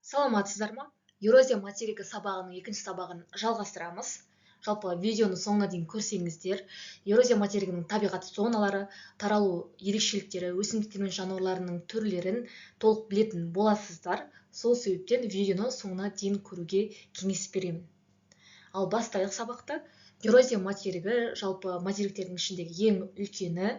Саламатсыздар ма? Еуразия материгі сабағының екінші сабағын жалғастырамыз. Жалпы видеоны соңына дейін көрсеңіздер, Еуразия материгінің табиғат зоналары, таралу ерекшеліктері, өсімдіктер мен жануарларының түрлерін толық білетін боласыздар. Сол себептен видеоны соңына дейін көруге кеңес беремін. Ал бастайық сабақты. Еуразия материгі жалпы материктердің ішіндегі ең үлкені,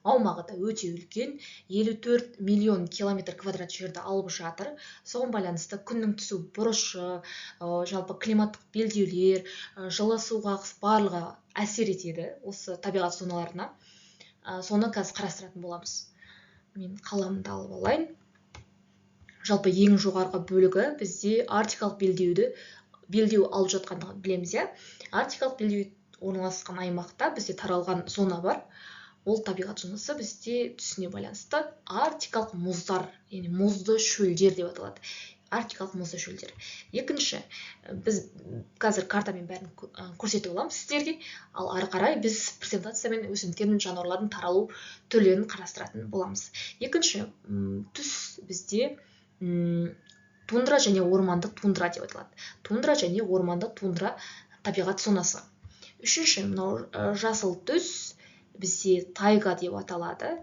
аумағы да өте үлкен, 54 миллион километр квадрат жерді алып жатыр. Соған байланысты күннің түсу бұрышы, жалпы климаттық белдеулер, жылы суға барлығы әсер етеді осы табиғат зоналарына. Соны қазір қарастыратын боламыз. Мен қаламымды алып алайын. Жалпы ең жоғарғы бөлігі бізде арктикалық белдеу алып жатқандығын білеміз. Арктикалық белдеу орналасқан аймақта бізде таралған зона бар. Ол табиғат зонасы бізде түсіне байланысты арктикалық мұздар, яғни мұзды шөлдер деп аталады. Арктикалық мұзды шөлдер. Екінші, біз қазір картамен бәрін көрсетіп аламыз сіздерге, ал ары қарай біз презентациямен өсімдіктер мен жануарлардың таралу түрлерін қарастыратын боламыз. Екінші, түс бізде тундра және ормандық тундра деп аталады. Тундра және ормандық тундра табиғат зонасы. Үшінші, мынау жасыл түс бізде тайга деп аталады.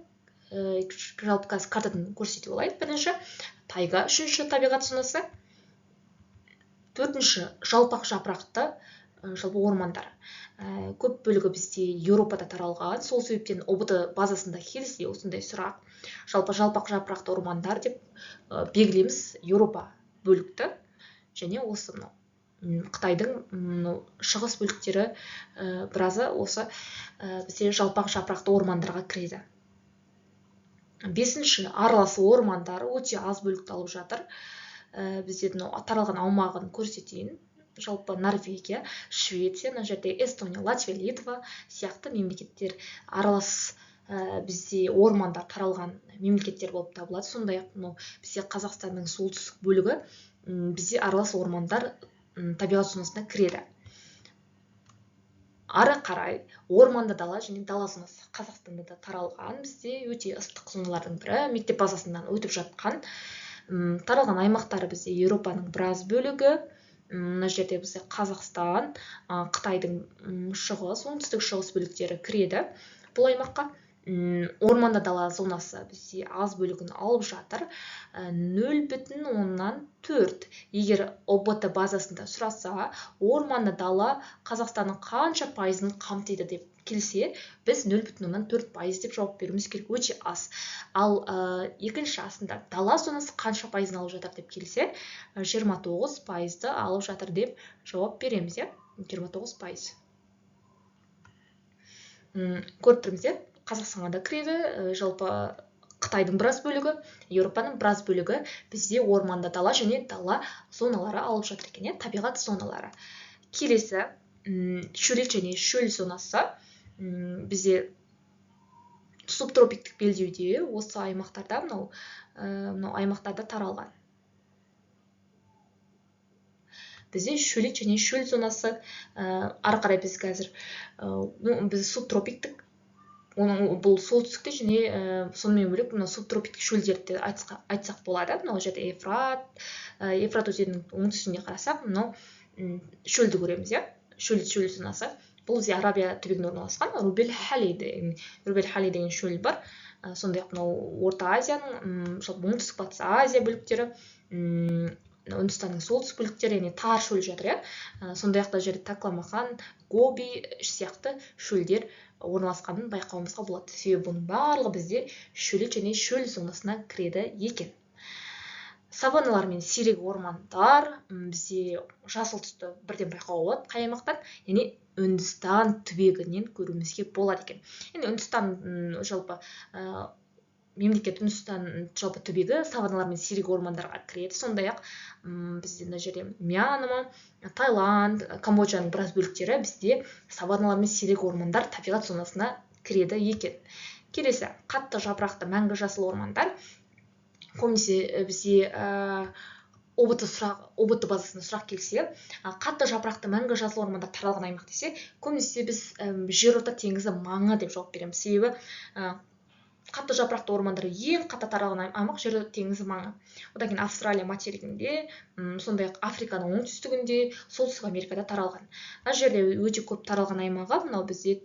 Жалпы қазір картадан көрсетіп алайын. Бірінші, тайга үшінші табиғат зонасы. Төртінші, жалпақ жапырақты жалпы ормандар. Көп бөлігі бізде Еуропада таралған. Сол себептен ОБТ базасында келсе осындай сұрақ. Жалпы жалпақ жапырақты ормандар деп белгілейміз Еуропа бөлікті. Және осы Қытайдың шығыс бөліктері біразы осы бізде жалпақ жапырақты ормандарға кіреді. Бесінші, аралас ормандар өте аз бөлікті алып жатыр. Бізде таралған аумағын көрсетейін. Жалпы Норвегия, Швеция, мына жерде Эстония, Латвия, Литва сияқты мемлекеттер аралас бізде ормандар таралған мемлекеттер болып табылады. Сондай-ақ бізде Қазақстанның солтүстік бөлігі бізде аралас ормандар табиғат зонасына кіреді. Ары қарай орманды дала және дала зонасы Қазақстанда да таралған. Бізде өте ыстық зоналардың бірі, мектеп базасынан өтіп жатқан. Таралған аймақтары бізде Еуропаның біраз бөлігі. Мына жерде бізде Қазақстан, Қытайдың шығыс, оңтүстік шығыс бөліктері кіреді бұл аймаққа. Орманды дала зонасы бізде аз бөлігін алып жатыр. 0,4. Егер ОБТ базасында сұраса, орманды дала Қазақстанның қанша пайызын қамтиды деп келсе, біз 0,4% деп жауап беруіміз керек, өте аз. Ал екінші астында дала зонасы қанша пайызын алып жатыр деп келсе, 29% алып жатыр деп жауап береміз. 29%. Көріп тұрмыз, Қазақстанға да кіреді, жалпы Қытайдың біраз бөлігі, Еуропаның біраз бөлігі бізде орманды дала және дала зоналары алып жатыр екен, табиғат зоналары. Келесі, шөлейт және шөл зонасы бізде субтропиктік белдеуде осы аймақтарда, мынау аймақтарда таралған. Бізде шөлейт және шөл зонасы, ары қарай біз қазір біз субтропиктік, бұл солтүстікте және сонымен бөлек субтропиктік шөлдерді айтсақ болады. Мынау жерде Ефрат өзенінің оңтүстігіне қарасақ, мынау шөлді көреміз. Шөл зонасы. Бұл бізде Арабия түбегінде орналасқан. Рубель-Хали деген шөл бар. Сондай-ақ мынау Орта Азияның, оңтүстік батыс Азия бөліктері, Үндістанның солтүстік бөліктері, яғни тар шөл жатыр. Сондай-ақ та жерде Такламақан, Гоби сияқты шөлдер орналасқанын байқауымызға болады. Себебі бұның барлығы бізде шөлейт және шөл зонасына кіреді екен. Саваналар мен сирек ормандар бізде жасыл түсті бірден байқауға болады. Қай аймақтан? Яғни Үндістан түбегінен көруімізге болады екен. Енді Үндістан жалпы мемлекет Үндістан жалпы түбегі саваналар мен сирек ормандарға кіреді. Сондай-ақ бізде мына жерде Мьянма, Таиланд, Камбоджаның біраз бөліктері бізде саваналар мен сирек ормандар табиғат зонасына кіреді екен. Келесі, қатты жапырақты мәңгі жасыл ормандар. Көбінесе бізде ОБТ базасында сұрақ келсе, қатты жапырақты мәңгі жасыл ормандар таралған аймақ десе, көбінесе біз жерорта теңізі маңы деп жауап береміз. Себебі қатты жапырақты ормандар ең қатты таралған аймақ жер теңізі маңы. Одан кейін Австралия материгінде, сондай-ақ Африканың оңтүстігінде, Солтүстік Америкада таралған. Мына жерде өте көп таралған аймағы мынау бізде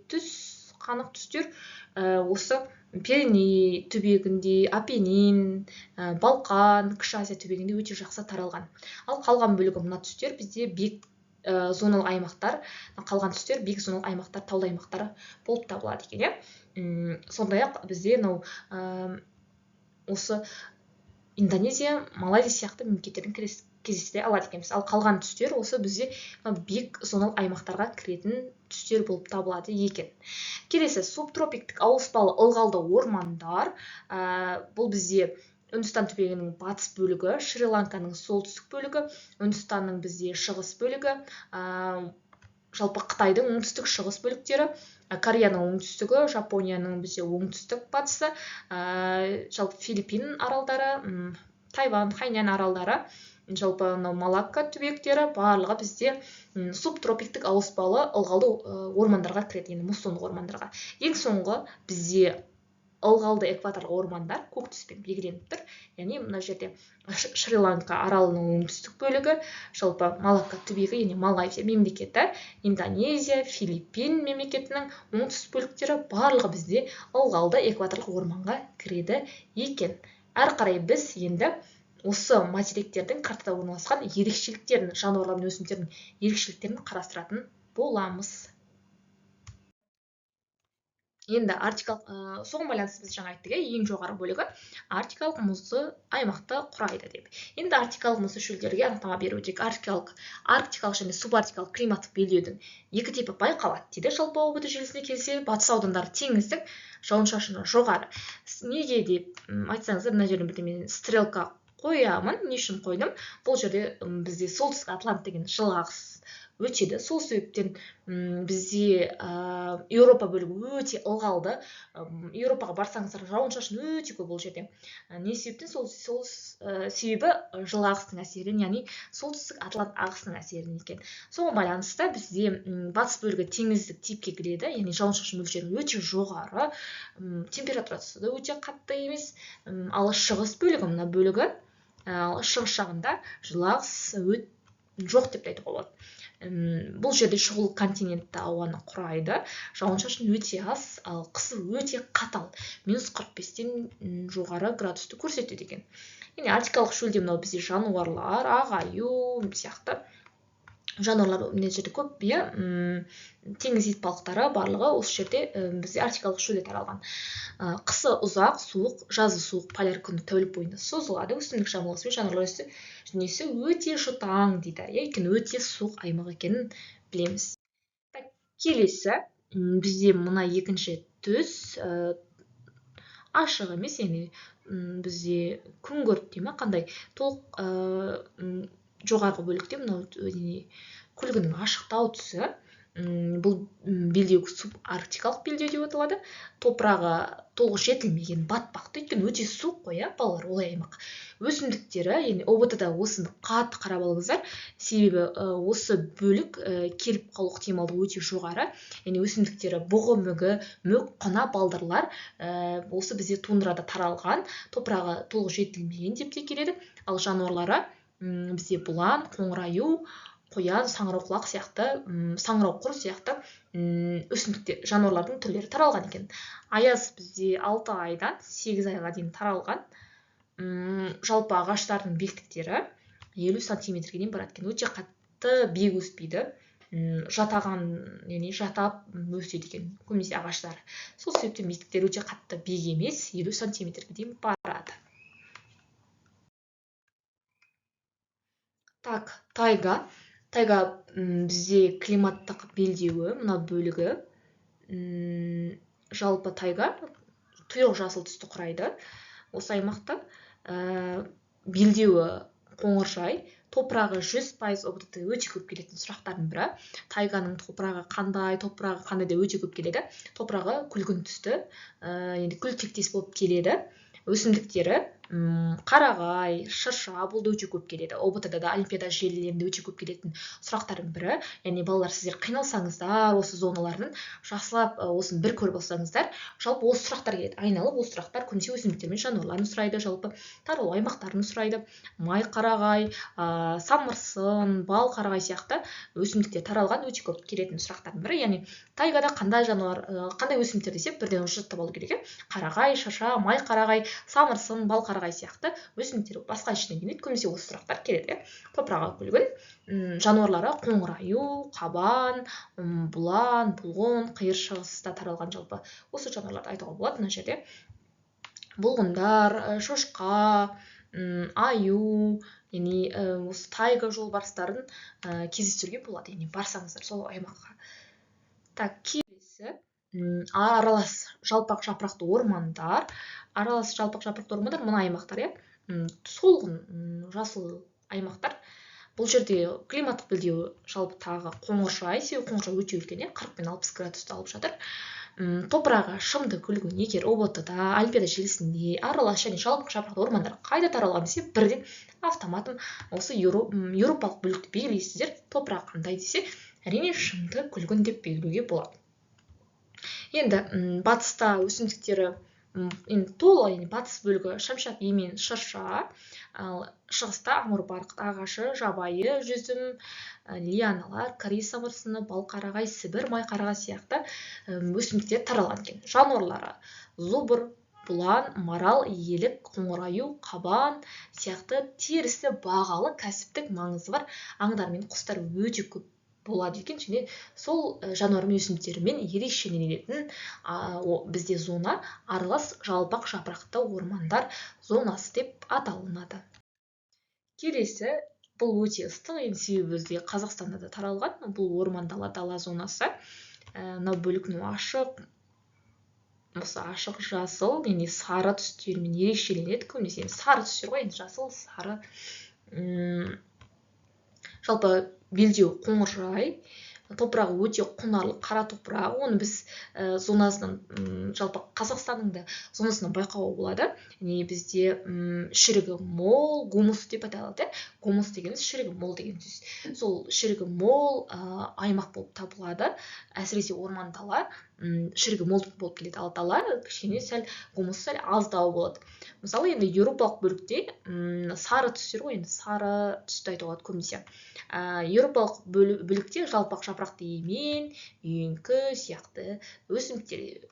қанық түстер осы Пиреней түбегінде, Апеннин, Балқан, Кіші Азия түбегінде өте жақсы таралған. Ал қалған бөлігі мына түстер бізде биік зоналық аймақтар, қалған түстер биік зоналық аймақтар, таулы аймақтары болып табылады екен, иә. Сондай-ақ бізде мынау осы Индонезия, Малайзия сияқты мемлекеттердің кездесе алады екенбіз. Ал қалған түстер осы бізде биік зоналық аймақтарға кіретін түстер болып табылады екен. Келесі субтропиктік ауыспалы ылғалды ормандар. Бұл бізде Үндістан түбегінің батыс бөлігі, Шри-Ланканың солтүстік бөлігі, Үндістанның бізде шығыс бөлігі, жалпы Қытайдың оңтүстік шығыс бөліктері, Кореяның оңтүстігі, Жапонияның бізде оңтүстік батысы, жалпы Филиппин аралдары, Тайвань, Хайнань аралдары, жалпы Малакка түбектері барлығы бізде субтропиктік ауыспалы ылғалды ормандарға кіреді, енді муссондық ормандарға. Ең соңғы бізде ылғалды экваторлық ормандар көк түспен белгіленіп тұр. Яғни мына жерде Шри-Ланка аралының оңтүстік бөлігі, жалпы Малакка түбегі, яғни Малайзия мемлекеті, Индонезия, Филиппин мемлекетінің оңтүстік бөліктері барлығы бізде ылғалды экваторлық орманға кіреді екен. Әрі қарай біз енді осы материктердің картада орналасқан ерекшеліктерін, жануарлар мен өсімдіктердің ерекшеліктерін қарастыратын боламыз. Енді арктикалық соған байланысты біз жаңа айттық, ең жоғары бөлігі арктикалық мұзды аймақты құрайды деп. Енді арктикалық мұзды шөлдерге анықтама беру керек. Арктикалық және субарктикалық климаттық белдеудің екі типі байқалады дейді. Жалпы ОБД желісіне келсе, батыс аудандары теңіздік, жауын-шашыны жоғары. Неге деп айтсаңыздар, мына жерде мен стрелка қоямын. Не үшін қойдым? Бұл жерде бізде солтүстік Атлант деген жылы ағыс өтеді. Сол себептен бізде Еуропа бөлігі өте ылғалды. Еуропаға барсаңыздар, жауын-шашын өте көп бұл жерде. Не себептен? Сол себебі жылы ағыстың әсерінен, яғни солтүстік Атлант ағысының әсерінен екен. Соған байланысты бізде батыс бөлігі теңіздік типке кіреді, яғни жауын-шашын мөлшері өте жоғары, температурасы да өте қатты емес. Ал шығыс бөлігі, мына бөлігі, шығыс жағында жылы ағыс жоқ деп айтуға болады. Бұл жерде шұғыл континентті ауаны құрайды, жауын-шашын өте аз, ал қысы өте қатал, -45-тен жоғары градусты көрсетеді екен. Яғни арктикалық шөлде мынау бізде жануарлар, ағаю сияқты жануарлар мына жерде көп, теңіз итбалықтары барлығы осы жерде бізде арктикалық шөлде таралған. Қысы ұзақ, суық, жазы суық, поляр күні тәулік бойында созылады. Өсімдік жамылғысы мен жануарлар дүниесі өте жұтаң дейді. Өйткені өте суық аймақ екенін білеміз. Келесі бізде мына екінші түс ашық емес, яғни бізде күңгірт дейме, қандай толық жоғарғы бөлікте мынау күлгінің ашықтау түсі. Бұл белдеу субарктикалық белдеу деп аталады. Топырағы толық жетілмеген, батпақты, өйткені өте суық қой, балалар, олай аймақ. Өсімдіктері, яғни ОБТ-да осыны қатты қарап алыңыздар, себебі осы бөлік келіп қалу ықтималдығы өте жоғары. Яғни өсімдіктері бұғы, мүк, қона, балдырлар осы бізде тундрада таралған, топырағы толық жетілмеген деп те келеді. Ал жануарлары бізде бұлан, қоңыраю, қоян, саңырауқұлақ сияқты, саңырауқұр сияқты өсімдіктер, жануарлардың түрлері таралған екен. Аяз бізде 6 айдан 8 айға дейін таралған. Жалпы ағаштардың биіктіктері 50 сантиметрге дейін барады екен. Өте қатты биік өспейді. Жатаған, яғни жатап өседі екен көбінесе ағаштар. Сол себептен биіктіктері өте қатты биік емес, 50 сантиметрге дейін барады. Тайга бізде климаттық белдеуі, мына бөлігі. Жалпы тайга тұйық жасыл түсті құрайды. Осы аймақта белдеуі қоңыржай, топырағы 100% ОБТ өте көп келетін сұрақтардың бірі. Тайганың топырағы қандай да өте көп келеді. Топырағы күлгін түсті, енді күл тектес болып келеді. Өсімдіктері қарағай, шырша бұл да өте көп келеді. ОБТ-да да олимпиада желілерінде өте көп келетін сұрақтардың бірі. Яғни балалар, сіздер қиналсаңыздар, осы зоналардың жақсылап осыны бір көріп алсаңыздар, жалпы осы сұрақтар келеді. Айналып осы сұрақтар көбінесе өсімдіктер мен жануарларын сұрайды, жалпы таралу аймақтарын сұрайды. Май қарағай, самырсын, бал қарағай сияқты өсімдіктер таралған өте көп келетін сұрақтардың бірі. Яғни тайгада қандай жануар, қандай өсімдіктер десе бірден уже жаттап алу керек. Қарағай, шаша, май қарағай, самырсын, бал қарағай сияқты өсімдіктер басқа ішіне келеді. Көбінесе осы сұрақтар келеді. Топырағы күлгін, жануарлары қоңыр аю, қабан, бұлан, бұлғын, қиыр шығыста таралған жалпы осы жануарларды айтуға болады мына жерде. Бұлғындар, шошқа, аю, яғни осы тайга жолбарыстарын кездестіруге болады. Яғни барсаңыздар сол аймаққа. Так, келесі аралас жалпақ жапырақты ормандар. Аралас жалпақ жапырақты ормандар мына аймақтар, солғын жасыл аймақтар. Бұл жерде климаттық белдеуі жалпы тағы қоңыржай, себебі қоңыржай өте үлкен, 40 пен 60 градусты алып жатыр. Топырағы шымды күлгін. Егер ОБТ-да, олимпиада желісінде аралас және жалпақ жапырақты ормандар қайда таралған десе, бірден автоматом осы еуропалық бөлікті белгілейсіздер. Топырағы қандай десе, әрине шымды күлгін деп белгілеуге болады. Енді батыста өсімдіктері толы, батыс бөлігі шамшат, емен, шырша, ал шығыста амур барқыт ағашы, жабайы жүзім, лианалар, корей самырсыны, бал қарағай, сібір май қарағай сияқты өсімдіктер таралған екен. Жануарлары зубыр, бұлан, марал, елік, қоңыр аю, қабан сияқты терісі бағалы кәсіптік маңызы бар аңдар мен құстар өте көп болады екен. Және сол жануар мен өсімдіктермен ерекшеленетін бізде зона аралас жалпақ жапырақты ормандар зонасы деп аталынады. Келесі, бұл өте ыстық, себебі бізде Қазақстанда да таралған бұл орман дала зонасы. Мынау бөліктің ашық, осы ашық жасыл, яғни сары түстермен ерекшеленеді. Көбінесе сары түстер ғой, жасыл, сары. Жалпы белдеу қоңыржай, топырағы өте құнарлы қара топырағы. Оны біз зонасынан, жалпы Қазақстанның да зонасынан байқауға болады. Бізде шірігі мол, гумус деп аталады. Гумус дегеніміз шірігі мол деген сөз. Сол шірігі мол аймақ болып табылады. Әсіресе орман дала шірігі мол болып келеді. Ал дала кішкене сәл гумус сәл аздау болады. Мысалы, енді еуропалық бөлікте сары түстер ғой, енді сары түсті айтуға көбінесе. Еуропалық бөлікте жалпақ жапырақты емен, үйеңкі сияқты өсімдіктер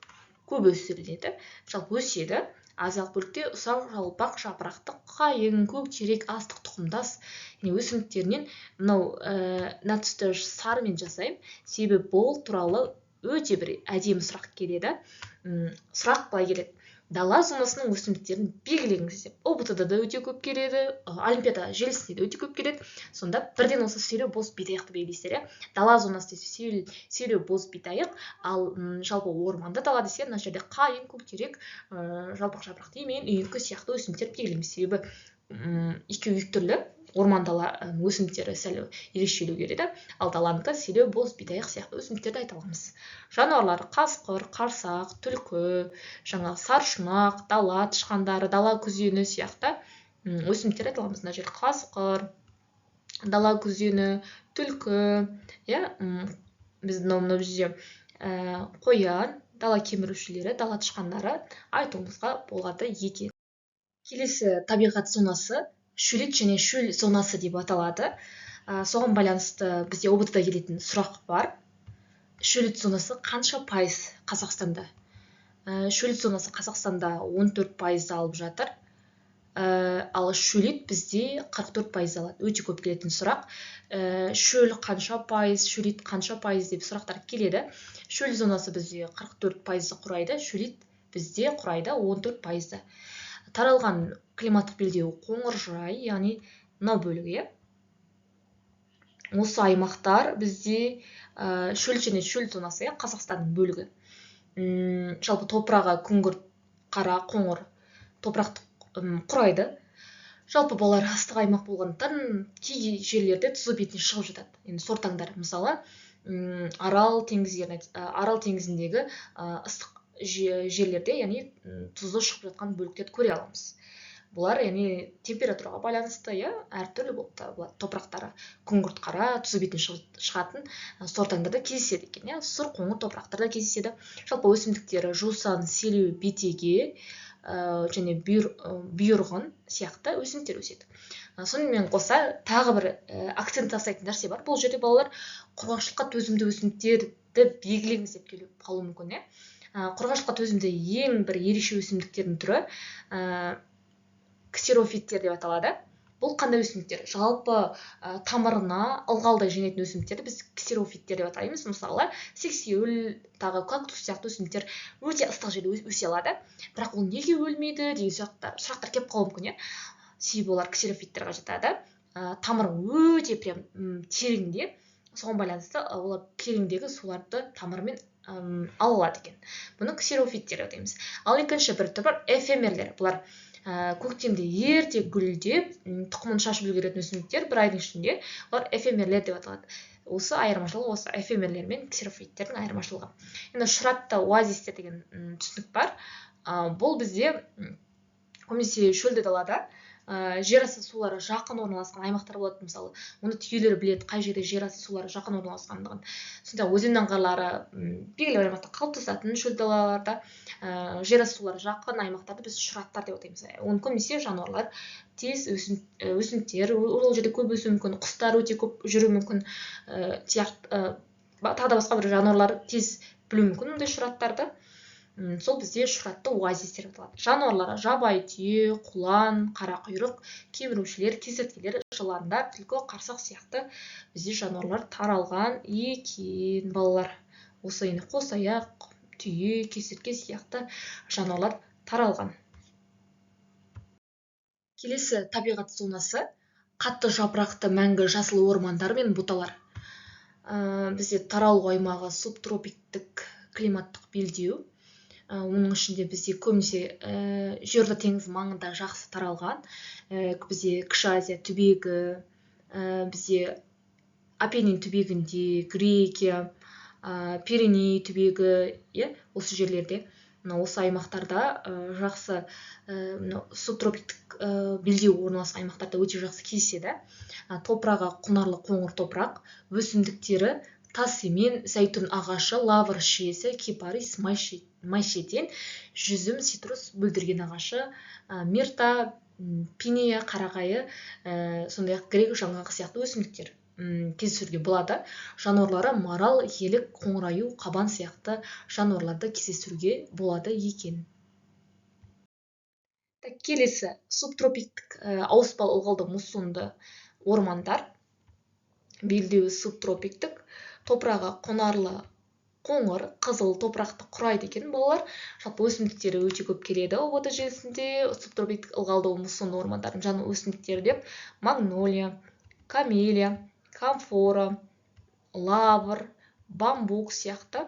көп өсіріледі, жалпы өседі. Азиялық бөлікте ұсақ жалпақ жапырақты қайың, көктерек, астық тұқымдас өсімдіктерінен мынау мына түсті сарымен жасаймын, себебі бұл туралы өте бір әдемі сұрақ келеді. Сұрақ былай келеді: дала зонасының өсімдіктерін белгілеңіз деп. ОБТ-да да өте көп келеді, олимпиада желісінде де өте көп келеді. Сонда бірден осы селеу боз бидайықты белгілейсіздер. Дала зонасы десе селеу боз бидайық, ал жалпы орманды дала десе мына жерде қайың, көктерек, жалпақ жапырақты емен, үйеңкі сияқты өсімдіктерді белгілейміз. Себебі екеуі түрлі. Орман дала өсімдіктері сәл ерекшелеу келеді, ал даланыкі селеу боз бидайық сияқты өсімдіктерді айта аламыз. Жануарлары қасқыр, қарсақ, түлкі, саршұнақ, дала тышқандары, дала күзені сияқты өсімдіктер айта аламыз. Мына жерде қасқыр, дала күзені, түлкі, біздің мына жерде қоян, дала кемірушілері, дала тышқандары айтуымызға болады екен. Келесі табиғат зонасы шөлейт және шөл зонасы деп аталады. Соған байланысты бізде ОБТ-да келетін сұрақ бар. Шөлейт зонасы қанша пайыз Қазақстанда? Шөлейт зонасы Қазақстанда 14% алып жатыр. Ал шөлейт бізде 44% алады. Өте көп келетін сұрақ. Шөл қанша пайыз, шөлейт қанша пайыз деп сұрақтар келеді. Шөл зонасы бізде 44% құрайды, шөлейт бізде құрайды 14%. Таралған климаттық белдеуі қоңыржай, яғни мынау бөлігі. Осы аймақтар бізде шөл және шөл зонасы, Қазақстанның бөлігі. Жалпы топырағы күңгірт, қара, қоңыр топырақты құрайды. Жалпы балалар ыстық аймақ болғандықтан кей жерлерде тұзы бетіне шығып жатады. Енді сортаңдар, мысалы, Арал теңізіндегі ыстық жерлерде, яғни тұзы шығып жатқан бөліктерді көре аламыз. бұлар яғни температураға байланысты әртүрлі болып табылады. Топырақтары күңгірт қара, тұзы бетін шығатын сортаңдарда кездеседі екен. Сұр қоңыр топырақтарда кездеседі. Жалпы өсімдіктері жусан, селеу, бетеге және бұйырғын сияқты өсімдіктер өседі. Сонымен қоса тағы бір акцент жасайтын нәрсе бар. Бұл жерде балалар құрғақшылыққа төзімді өсімдіктерді белгілеңіз деп келіп қалуы мүмкін. Құрғақшылыққа төзімді ең бір ерекше өсімдіктердің түрі ксерофиттер деп аталады. Бұл қандай өсімдіктер? Жалпы тамырына ылғалдай жинайтын өсімдіктерді біз ксерофиттер деп атаймыз. Мысалы, сексеуіл, тағы кактус сияқты өсімдіктер өте ыстық жерде өсе алады. Бірақ ол неге өлмейді деген сұрақтар келіп қалуы мүмкін. Себебі олар ксерофиттерге жатады. Тамыры өте прям тереңде. Соған байланысты олар тереңдегі суларды тамырымен ала алады екен. Бұны ксерофиттер деп атаймыз. Ал екінші бір түр бар, эфемерлер. Бұлар көктемде ерте гүлдеп, тұқымын шашып үлгеретін өсімдіктер, бір айдың ішінде. Олар эфемерлер деп аталады. Осы айырмашылығы, осы эфемерлер мен ксерофиттердің айырмашылығы. Енді шыратты оазистер деген түсінік бар. Бұл бізде көбінесе шөлді далада жер асты сулары жақын орналасқан аймақтар болады. Мысалы, оны түйелер біледі, қай жерде жер асты сулары жақын орналасқандығын. Сонда өзен аңғарлары белгілі бір аймақта қалыптасатын шөл далаларда жер асты сулары жақын аймақтарды біз шұраттар деп атаймыз. Оны көбінесе жануарлар тез өсімдіктер ол жерде көп өсуі мүмкін, құстар өте көп жүруі мүмкін, тағы да басқа бір жануарлар тез білуі мүмкін ондай шұраттарды. Сол бізде шұратты оазистер аталады. Жануарлары жабайы түйе, құлан, қарақұйрық, кемірушілер, кесірткелер, жыландар, түлкі, қарсақ сияқты бізде жануарлар таралған екен балалар. Осы енді қосаяқ, түйе, кесіртке сияқты жануарлар таралған. Келесі табиғат зонасы қатты жапырақты мәңгі жасыл ормандар мен бұталар. Бізде таралу аймағы субтропиктік климаттық белдеу. Оның ішінде бізде көбінесе жерорта теңізі маңында жақсы таралған. Бізде Кіші Азия түбегі, бізде Апеннин түбегінде, Грекия, Пиреней түбегі, осы жерлерде, осы аймақтарда жақсы субтропиктік белдеу орналасқан аймақтарда өте жақсы кездеседі. Топырағы құнарлы қоңыр топырақ, өсімдіктері тас емен, зәйтүн ағашы, лавр шиесі, кипарис, майшетен, жүзім, цитрус, бүлдірген ағашы, мирта, пинея, қарағайы, сондай-ақ грек жаңғағы сияқты өсімдіктер кездесуге болады. Жануарлары марал, елік, қоңыраю, қабан сияқты жануарларды кездестіруге болады екен. Келесі субтропиктік ауыспалы ылғалды муссонды ормандар. Белдеуі субтропиктік, топырағы құнарлы қоңыр, қызыл топырақты құрайды екен балалар. Жалпы өсімдіктері өте көп келеді ОБОТ желісінде. Субтропиктік ылғалды муссонды ормандардың жаңа өсімдіктері деп магнолия, камелия, камфора, лавр, бамбук сияқты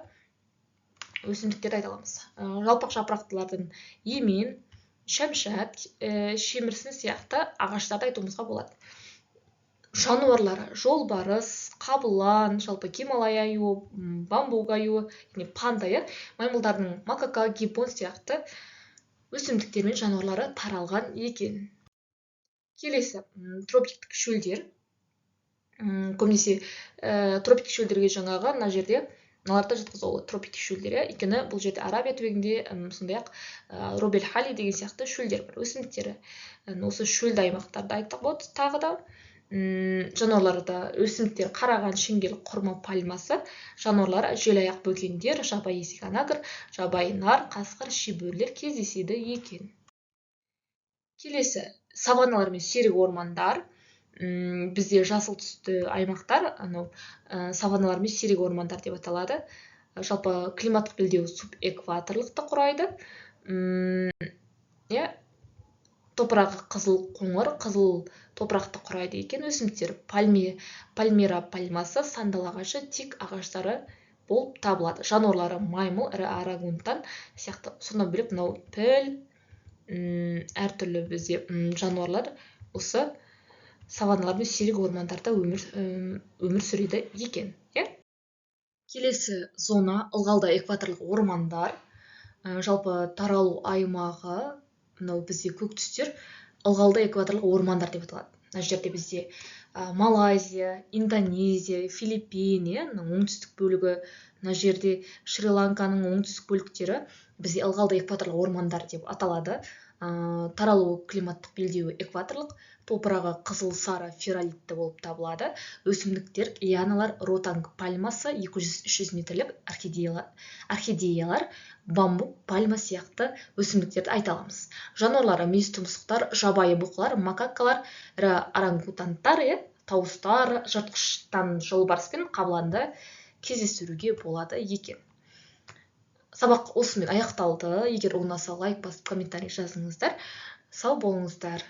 өсімдіктерді айта аламыз. Жалпақ жапырақтылардың емен, шәмшат, шемірсін сияқты ағаштарды айтуымызға болады. Жануарлары жолбарыс, қабылан, жалпы Гималай аюы, бамбук аюы, панда, маймылдардың макака, гиббон сияқты өсімдіктер мен жануарлары таралған екен. Келесі тропиктік шөлдер. Көбінесе тропиктік шөлдерге жаңағы мына жерде мыналарды жатқызуы тропиктік шөлдер. Өйткені бұл жерде Арабия түбегінде сондай-ақ Робель Хали деген сияқты шөлдер бар, өсімдіктері. Осы шөлді аймақтарда айтсақ болады. Тағы да жануарларда өсімдіктер қараған, шеңгел, құрма пальмасы, жануарлары желаяқ бөкендер, жабайы есек анагір, жабайы нар, қасқыр, шибөрлер кездеседі екен. Келесі саванналар мен серік ормандар. Бізде жасыл түсті аймақтар, саванналар мен серік ормандар деп аталады. Жалпы климаттық белдеуі субэкваторлықты құрайды. Топырағы қызыл қоңыр, қызыл топырақты құрайды екен. Өсімдіктер пальмира пальмасы, сандал ағашы, тик ағаштары болып табылады. Жануарлары маймыл, ірі орангутан сияқты. Сонан бөлек мынау піл, әртүрлі бізде жануарлар осы саванналар мен серік ормандарда өмір сүреді екен. Келесі зона ылғалды экваторлық ормандар. Жалпы таралу аймағы мынау бізде көк түстер ылғалды экваторлық ормандар деп аталады. Мына жерде бізде Малайзия, Индонезия, Филиппин, оңтүстік бөлігі, мына жерде Шри-Ланканың оңтүстік бөліктері бізде ылғалды экваторлық ормандар деп аталады. Таралу климаттық белдеуі экваторлық, топырағы қызыл сары ферролитті болып табылады. Өсімдіктер лианалар, ротанг пальмасы, 200-300 метрлік орхидеялар, бамбук, пальма сияқты өсімдіктерді айта аламыз. Жануарлары мүйізтұмсықтар, жабайы бұқылар, макакалар, ірі орангутангтар, тауыстар, жыртқыштан жолбарыс пен қабыланды кездестіруге болады екен. Сабақ осымен аяқталды. Егер ұнаса, лайк басып, комментарий жазыңыздар. Сау болыңыздар.